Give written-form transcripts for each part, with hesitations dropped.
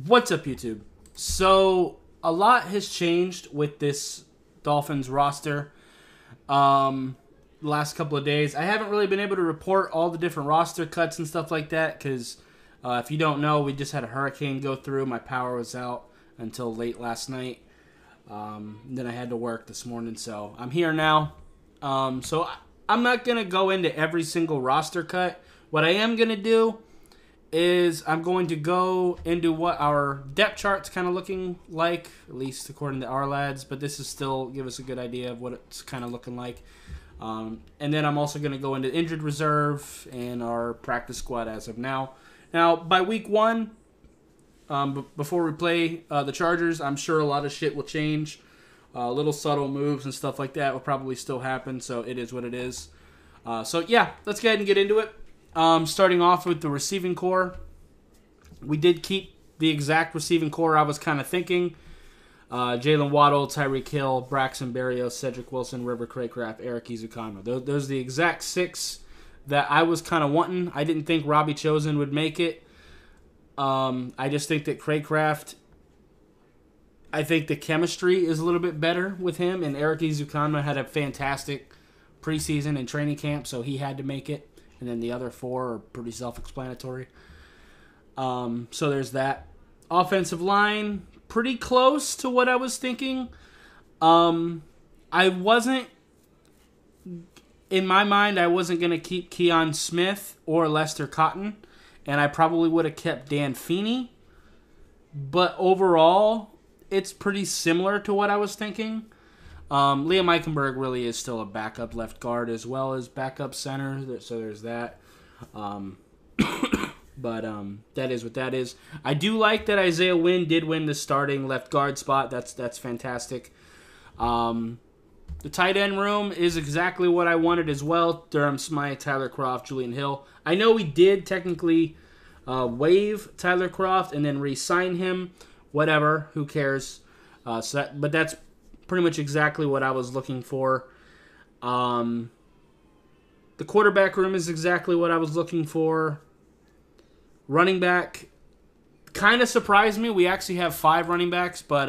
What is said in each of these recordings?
What's up, YouTube? So, a lot has changed with this Dolphins roster the last couple of days. I haven't really been able to report all the different roster cuts and stuff like that because if you don't know, we just had a hurricane go through. My power was out until late last night. Then I had to work this morning, so I'm here now. I'm not going to go into every single roster cut. What I am going to do is I'm going to go into what our depth chart's kind of looking like, at least according to our lads, but this is still give us a good idea of what it's kind of looking like. And then I'm also going to go into injured reserve and our practice squad as of now. Now, by week one, before we play the Chargers, I'm sure a lot of shit will change. Little subtle moves and stuff like that will probably still happen, so it is what it is. So yeah, let's go ahead and get into it. Starting off with the receiving core. We did keep the exact receiving core I was kind of thinking. Jalen Waddle, Tyreek Hill, Braxton Berrios, Cedric Wilson, River Craycraft, Eric Ezukanma. Those are the exact six that I was kind of wanting. I didn't think Robbie Chosen would make it. I just think that Craycraft, I think the chemistry is a little bit better with him, and Eric Ezukanma had a fantastic preseason and training camp, so he had to make it. And then the other four are pretty self-explanatory. So there's that. Offensive line, pretty close to what I was thinking. I wasn't, in my mind, I wasn't going to keep Keon Smith or Lester Cotton. And I probably would have kept Dan Feeney. But overall, it's pretty similar to what I was thinking. Liam Eichenberg really is still a backup left guard as well as backup center, so there's that. But that is what that is. I do like that Isaiah Wynn did win the starting left guard spot. That's fantastic. The tight end room is exactly what I wanted as well. Durham Smythe, Tyler Kroft, Julian Hill. I know we did technically waive Tyler Kroft and then re-sign him. Whatever, who cares? But that's pretty much exactly what I was looking for. The quarterback room is exactly what I was looking for. Running back kind of surprised me. We actually have 5 running backs, but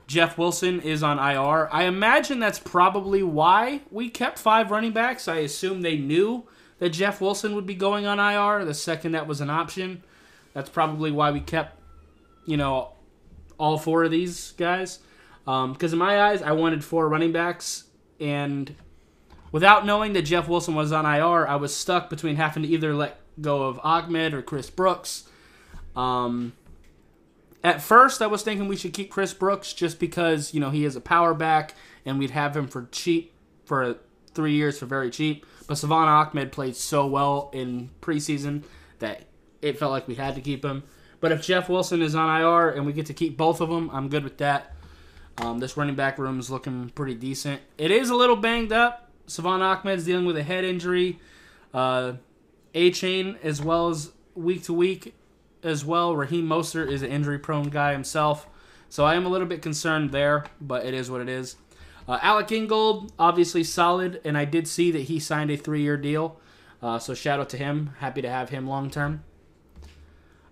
Jeff Wilson is on IR. I imagine that's probably why we kept 5 running backs. I assume they knew that Jeff Wilson would be going on IR the second that was an option. That's probably why we kept, all 4 of these guys. Because in my eyes, I wanted 4 running backs, and without knowing that Jeff Wilson was on IR, I was stuck between having to either let go of Ahmed or Chris Brooks. At first, I was thinking we should keep Chris Brooks just because, he is a power back, and we'd have him for cheap for 3 years for very cheap. But Savon Ahmed played so well in preseason that it felt like we had to keep him. But if Jeff Wilson is on IR and we get to keep both of them, I'm good with that. This running back room is looking pretty decent. It is a little banged up. Savon Ahmed's dealing with a head injury. A-Chain as well as week to week as well. Raheem Mostert is an injury-prone guy himself. So I am a little bit concerned there, but it is what it is. Alec Ingold, obviously solid, and I did see that he signed a 3-year deal. So shout out to him. Happy to have him long-term.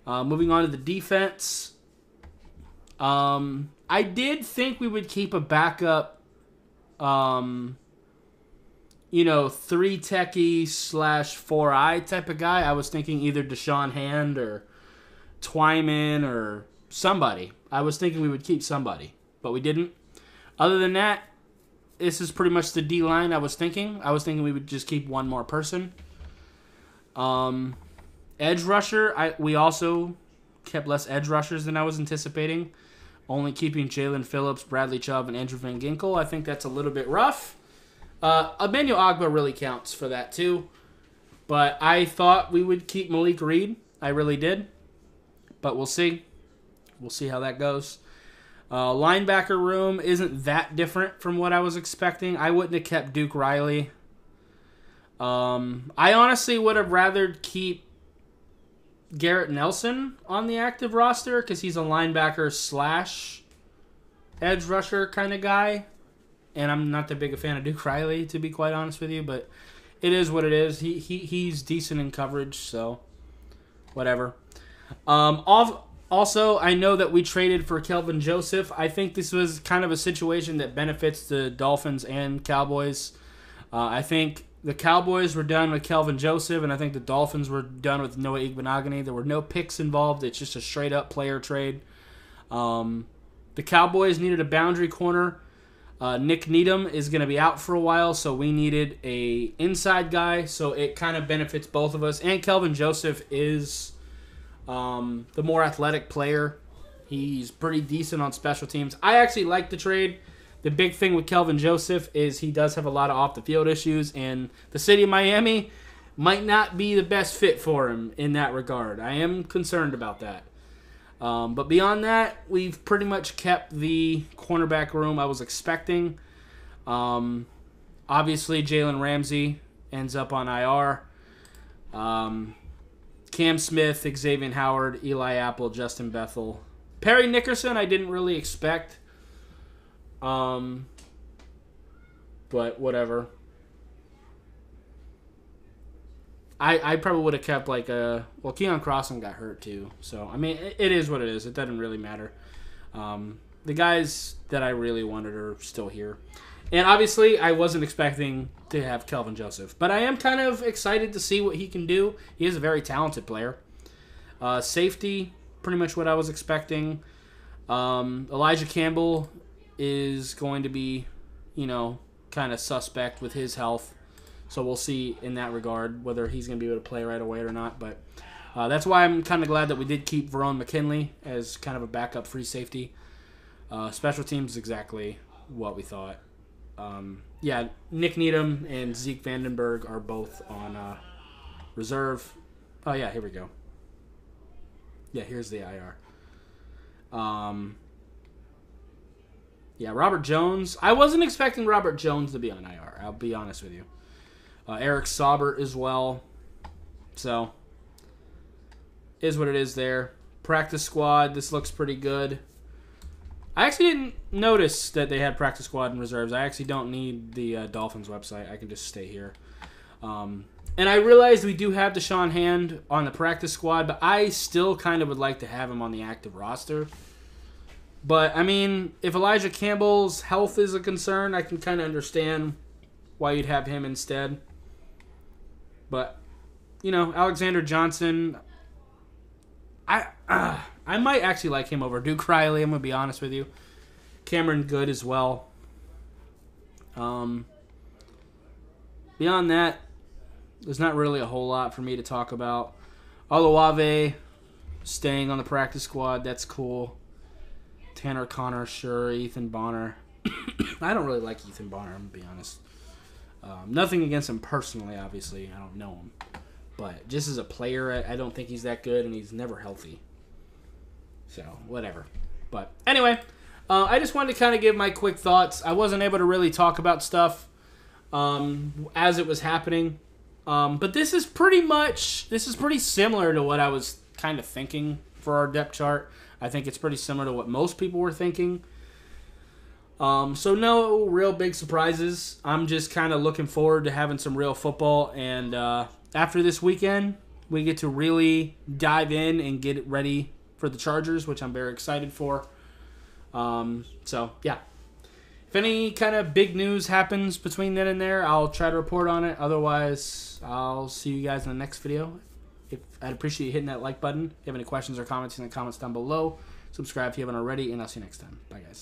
Moving on to the defense. I did think we would keep a backup, 3-techie / 4-eye type of guy. I was thinking either Deshaun Hand or Twyman or somebody. I was thinking we would keep somebody, but we didn't. Other than that, this is pretty much the D-line I was thinking. I was thinking we would just keep one more person. Edge rusher, we also kept less edge rushers than I was anticipating. Only keeping Jalen Phillips, Bradley Chubb, and Andrew Van Ginkel. I think that's a little bit rough. Emmanuel Ogbah really counts for that too. But I thought we would keep Malik Reed. I really did. But we'll see. We'll see how that goes. Linebacker room isn't that different from what I was expecting. I wouldn't have kept Duke Riley. I honestly would have rather keep Garrett Nelson on the active roster because he's a linebacker / edge rusher kind of guy. And I'm not that big a fan of Duke Riley, to be quite honest with you, but it is what it is. He's decent in coverage, so whatever. Also, I know that we traded for Kelvin Joseph. I think this was kind of a situation that benefits the Dolphins and Cowboys. I think the Cowboys were done with Kelvin Joseph, and I think the Dolphins were done with Noah Igbenogany. There were no picks involved. It's just a straight-up player trade. The Cowboys needed a boundary corner. Nick Needham is going to be out for a while, so we needed a inside guy, so it kind of benefits both of us. And Kelvin Joseph is the more athletic player. He's pretty decent on special teams. I actually like the trade. The big thing with Kelvin Joseph is he does have a lot of off-the-field issues, and the city of Miami might not be the best fit for him in that regard. I am concerned about that. But beyond that, we've pretty much kept the cornerback room I was expecting. Obviously, Jalen Ramsey ends up on IR. Cam Smith, Xavier Howard, Eli Apple, Justin Bethel. Perry Nickerson I didn't really expect. But whatever. I probably would have kept Keon Crossland got hurt too. So, I mean, it is what it is. It doesn't really matter. The guys that I really wanted are still here. And obviously, I wasn't expecting to have Kelvin Joseph. But I am kind of excited to see what he can do. He is a very talented player. Safety, pretty much what I was expecting. Elijah Campbell is going to be, kind of suspect with his health. So we'll see in that regard whether he's going to be able to play right away or not. But that's why I'm kind of glad that we did keep Verone McKinley as kind of a backup free safety. Special teams is exactly what we thought. Nick Needham and Zeke Vandenberg are both on reserve. Oh, yeah, here we go. Yeah, here's the IR. Robert Jones. I wasn't expecting Robert Jones to be on IR. I'll be honest with you. Eric Saubert as well. So, is what it is there. Practice squad. This looks pretty good. I actually didn't notice that they had practice squad and reserves. I actually don't need the Dolphins website. I can just stay here. And I realized we do have Deshaun Hand on the practice squad, but I still kind of would like to have him on the active roster. But, I mean, if Elijah Campbell's health is a concern, I can kind of understand why you'd have him instead. But, Alexander Johnson, I might actually like him over Duke Riley, I'm going to be honest with you. Cameron Good as well. Beyond that, there's not really a whole lot for me to talk about. Olawave staying on the practice squad, that's cool. Tanner Connor, sure. Ethan Bonner. I don't really like Ethan Bonner, I'm going to be honest. Nothing against him personally, obviously. I don't know him. But just as a player, I don't think he's that good, and he's never healthy. So, whatever. But anyway, I just wanted to kind of give my quick thoughts. I wasn't able to really talk about stuff as it was happening. But this is pretty similar to what I was kind of thinking for our depth chart. I think it's pretty similar to what most people were thinking. So no real big surprises. I'm just kind of looking forward to having some real football. And after this weekend, we get to really dive in and get it ready for the Chargers, which I'm very excited for. So, yeah. If any kind of big news happens between then and there, I'll try to report on it. Otherwise, I'll see you guys in the next video. I'd appreciate you hitting that like button. If you have any questions or comments in the comments down below, subscribe if you haven't already, and I'll see you next time. Bye, guys.